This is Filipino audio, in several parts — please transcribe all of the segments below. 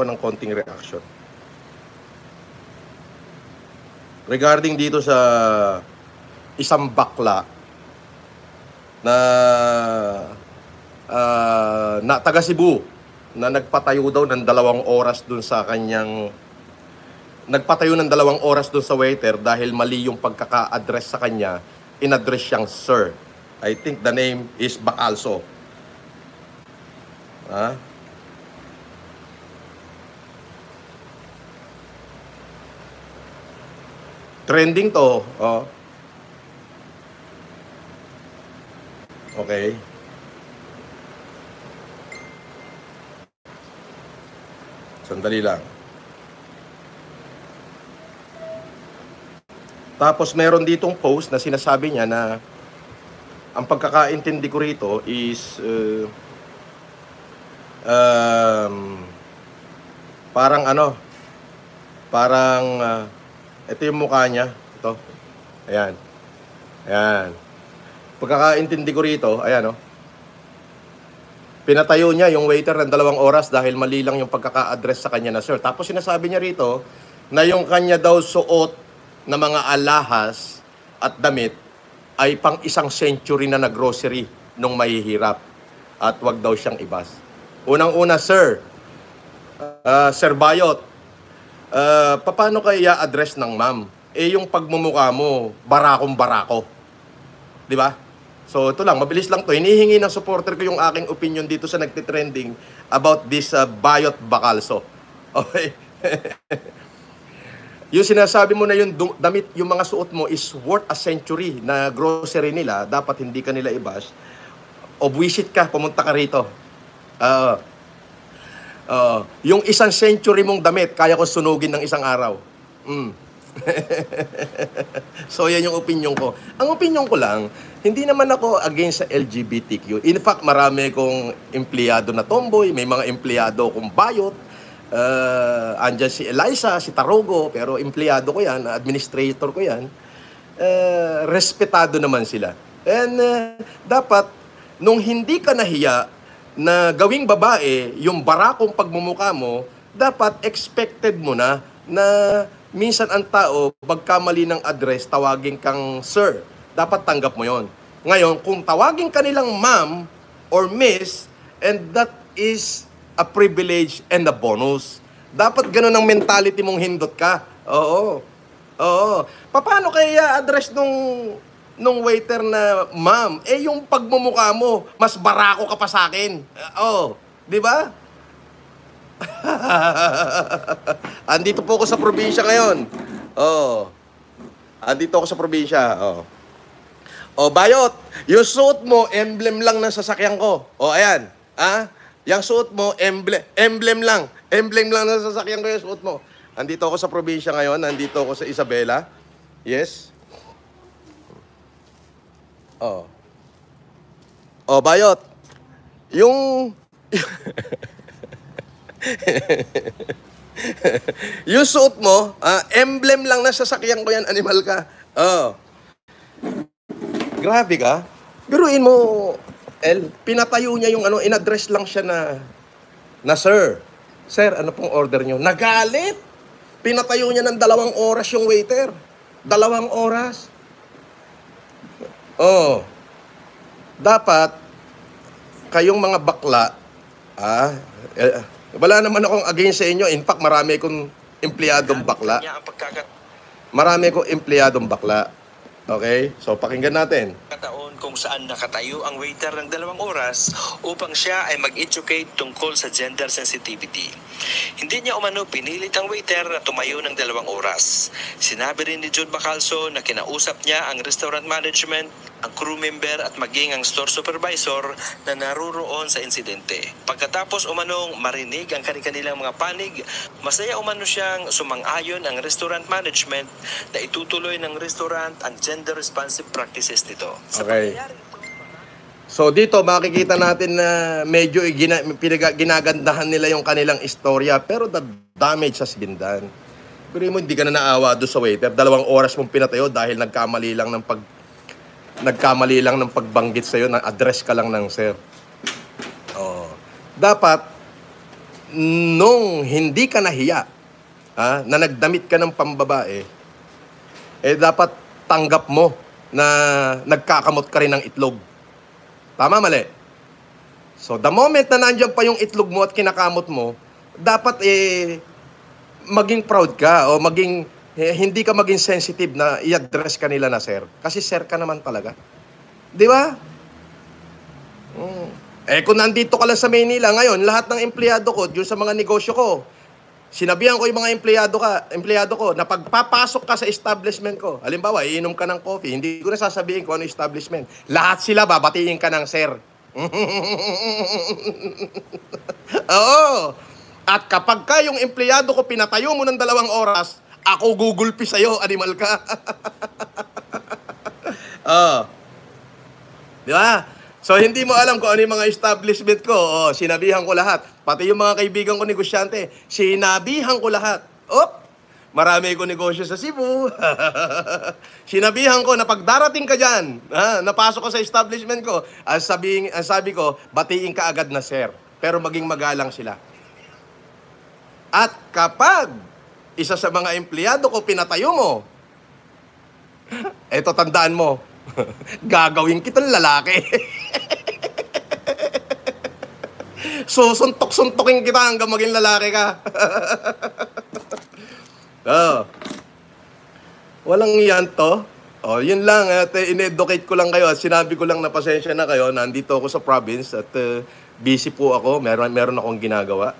ng konting reaction. Regarding dito sa isang bakla na taga Cebu na nagpatayo daw ng 2 oras dun sa kanyang sa waiter dahil mali yung pagkaka-address sa kanya, in-address siyang sir. I think the name is Bacalso. Trending to. Oh. Okay. Sandali lang. Tapos meron ditong post na sinasabi niya na ang pagkakaintindi ko rito is parang ito yung mukha niya. Ito. Ayan. Ayan. Pagkakaintindi ko rito, ayan pinatayo niya yung waiter ng 2 oras dahil mali lang yung pagkaka-address sa kanya na sir. Tapos sinasabi niya rito na yung kanya daw suot na mga alahas at damit ay pang 1 century na grocery nung mahihirap at wag daw siyang ibas. Unang-una, sir, Sir Bayot, paano kaya address ng ma'am? Yung pagmumukha mo, barakong-barako. Di ba? So, ito lang, mabilis lang to. Hinihingi ng supporter ko yung aking opinion dito sa nagtitrending about this Bayot Bacalso. Okay? Yung sinasabi mo na yung damit, yung mga suot mo is worth 1 century na grocery nila, dapat hindi ka nila i-bash. O visit ka, pumunta ka rito. Yung 1 century mong damit, kaya ko sunugin ng 1 araw. So, yan yung opinion ko. Ang opinion ko lang, hindi naman ako against sa LGBTQ. In fact, marami kong empleyado na tomboy, may mga empleyado kong bayot. Andyan si Eliza, si Tarogo, pero empleyado ko yan, administrator ko yan. Respetado naman sila. And dapat, nung hindi ka nahiya na gawing babae, yung barakong pagmumukha mo, dapat expected mo na minsan ang tao, pagkamali ng address, tawagin kang sir. Dapat tanggap mo yon. Ngayon, kung tawagin ka nilang ma'am or miss, and that is a privilege and a bonus. Dapat ganun ang mentality mong hindot ka. Oo. Paano kaya address nung waiter na ma'am? Yung pagmumukha mo, mas barako ka pa sa akin. Di ba? Andito po ako sa probinsya ngayon. Andito ako sa probinsya. Bayot, yung suot mo, emblem lang ng sasakyan ko. Ayan. Yung suot mo, emblem lang. Emblem lang ng sasakyan ko yung suot mo. Andito ako sa probinsya ngayon. Andito ako sa Isabela. Yes. Bayot, yung yung suot mo, emblem lang na sasakyan ko yan, animal ka. Grabe ka. Biruin mo, pinatayo niya yung in-address lang siya na sir. Sir, ano pong order nyo? Nagalit. Pinatayo niya ng 2 oras yung waiter. 2 oras. Dapat, kayong mga bakla, wala naman akong against sa inyo. In fact, marami akong empleyadong bakla. Okay? So, pakinggan natin. Kataon kung saan nakatayo ang waiter ng 2 oras upang siya ay mag-educate tungkol sa gender sensitivity. Hindi niya umano pinilit ang waiter na tumayo ng 2 oras. Sinabi rin ni John Bacalso na kinausap niya ang restaurant management, ang crew member at maging ang store supervisor na naruroon sa insidente. Pagkatapos umanong marinig ang kanilang mga panig, masaya umano siyang sumang-ayon ang restaurant management na itutuloy ng restaurant ang gender-responsive practices nito. Okay. So dito makikita natin na medyo ginagandahan nila yung kanilang istorya, pero the damage has been done. Pero mo hindi ka na naawa doon sa waiter, 2 oras mong pinatayo dahil nagkamali lang ng pagbanggit sa'yo, na address ka lang ng sir. Dapat, nung hindi ka nahiya, na nagdamit ka ng pambabae, dapat tanggap mo na nagkakamot ka rin ng itlog. Tama, mali? So, the moment na nandiyan pa yung itlog mo at kinakamot mo, dapat maging proud ka o hindi ka maging sensitive na i-address ka nila na sir. Kasi sir ka naman talaga. Di ba? Kung nandito ka lang sa Maynila ngayon, lahat ng empleyado ko, dun sa mga negosyo ko, sinabihan ko yung mga empleyado ko na pagpapasok ka sa establishment ko, halimbawa, iinom ka ng coffee, hindi ko na sasabihin kung ano establishment. Lahat sila babatiin ka ng sir. Oo. At kapag ka yung empleyado ko pinatayo mo ng 2 oras, ako gugulpi sa'yo, animal ka. Di ba? So, hindi mo alam kung ano yung mga establishment ko. Sinabihan ko lahat. Pati yung mga kaibigan ko negosyante, sinabihan ko lahat. Marami ko negosyo sa Cebu. Sinabihan ko na pag darating ka dyan, napasok ka sa establishment ko, sabi ko, batiin ka agad na sir. Pero maging magalang sila. At kapag isa sa mga empleyado ko pinatayo mo, eto tandaan mo, gagawin kitang lalaki. Susuntok-suntokin kita hanggang maging lalaki ka. Walang iyan to. Yun lang. At in-educate ko lang kayo at sinabi ko lang na pasensya na kayo. Nandito ako sa province at busy po ako. Meron akong ginagawa.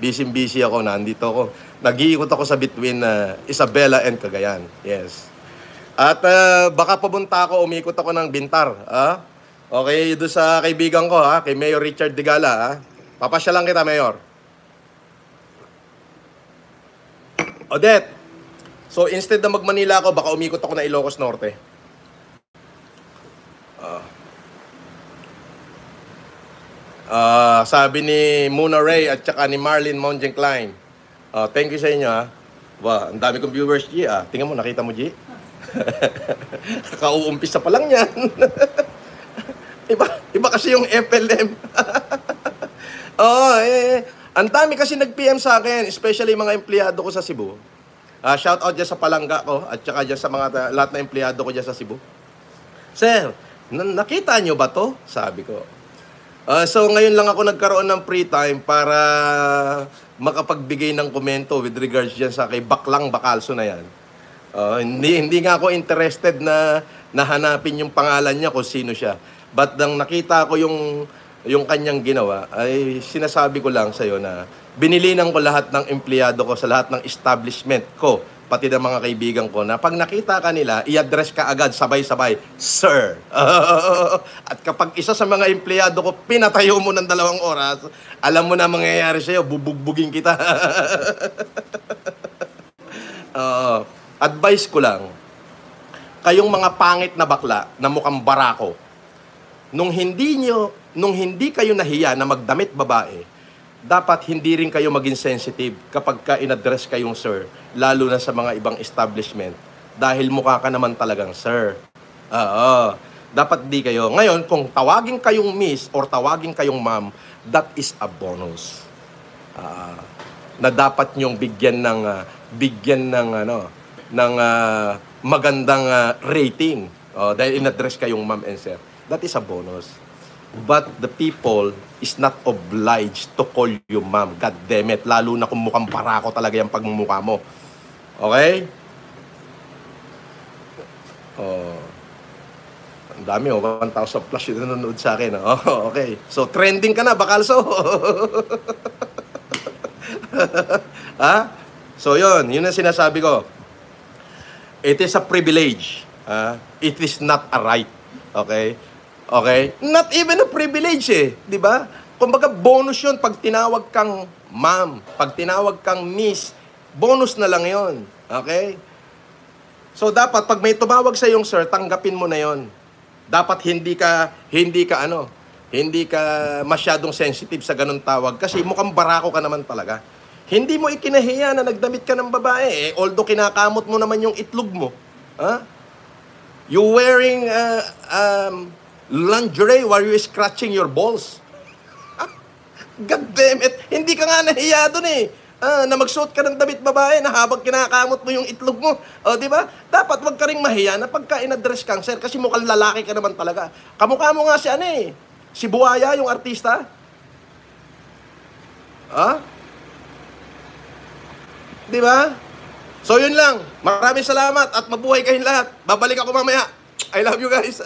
Busy ako. Nandito ako. Nag-iikot ako sa between Isabela and Cagayan. Yes. At baka pumunta ako, umikot ako ng Bintar. Okay, doon sa kaibigan ko, kay Mayor Richard Digala. Papasya lang kita, Mayor. Odette, so instead na mag-Manila ako, baka umikot ako na Ilocos Norte. Sabi ni Muna Ray at saka ni Marlene Monjeng Klein. Thank you sa inyo, Wow, ang dami kong viewers, G, Tingnan mo, nakita mo, G? Kauumpisa pa lang yan. iba kasi yung FLM. Ang dami kasi nag-PM sa akin, especially mga empleyado ko sa Cebu. Shout out dyan sa palangga ko at saka dyan sa lahat na empleyado ko dyan sa Cebu. Sir, nakita nyo ba to? Sabi ko. So ngayon lang ako nagkaroon ng free time para makapagbigay ng komento with regards dyan sa kay Baklang Bakalso na yan. Hindi nga ako interested na nahanapin yung pangalan niya kung sino siya. But nang nakita ko yung kanyang ginawa, ay sinasabi ko lang sa'yo na binilinan ko lahat ng empleyado ko sa lahat ng establishment ko, pati ng mga kaibigan ko, na pag nakita ka nila, i-address ka agad, sabay-sabay, Sir. At kapag isa sa mga empleyado ko, pinatayo mo ng 2 oras, alam mo na mangyayari sa'yo, bubugbugin kita. Advice ko lang, kayong mga pangit na bakla na mukhang barako, nung hindi kayo nahiya na magdamit babae, dapat hindi rin kayo maging sensitive kapag ka in-address kayong sir, lalo na sa mga ibang establishment, dahil mukha ka naman talagang sir. Dapat di kayo. Ngayon, kung tawagin kayong miss or tawagin kayong ma'am, that is a bonus. Na dapat nyong bigyan ng magandang rating dahil in-address kayong ma'am and sir. That is a bonus. But the people is not obliged to call you ma'am. God damn it. Lalo na kung mukhang barako talaga yung pagmumukha mo. Okay? Ang dami 1,000 plus yung nanonood sa akin. Okay. So, trending ka na, Bakalso. So, yun ang sinasabi ko. It is a privilege. It is not a right. Okay? Okay? Not even a privilege di ba? Kumbaga bonus 'yun pag tinawag kang ma'am, pag tinawag kang miss, bonus na lang 'yon. Okay? So dapat pag may tumawag sa iyong sir, tanggapin mo na 'yon. Dapat hindi ka masyadong sensitive sa ganung tawag kasi mukhang barako ka naman talaga. Hindi mo ikinahiya na nagdamit ka ng babae, although kinakamot mo naman yung itlog mo. You wearing lingerie while you scratching your balls. God damn it. Hindi ka nga nahiya dun eh. Na magsuot ka ng damit babae na habang kinakamot mo yung itlog mo. O, di ba? Dapat wag ka ring mahiya na pagka in-address kang sir kasi mukhang lalaki ka naman talaga. Kamukha mo nga si ano eh. Si Buhaya, yung artista. Di ba? So yun lang. Maraming salamat at mabuhay kayong lahat. Babalik ako mamaya. I love you guys.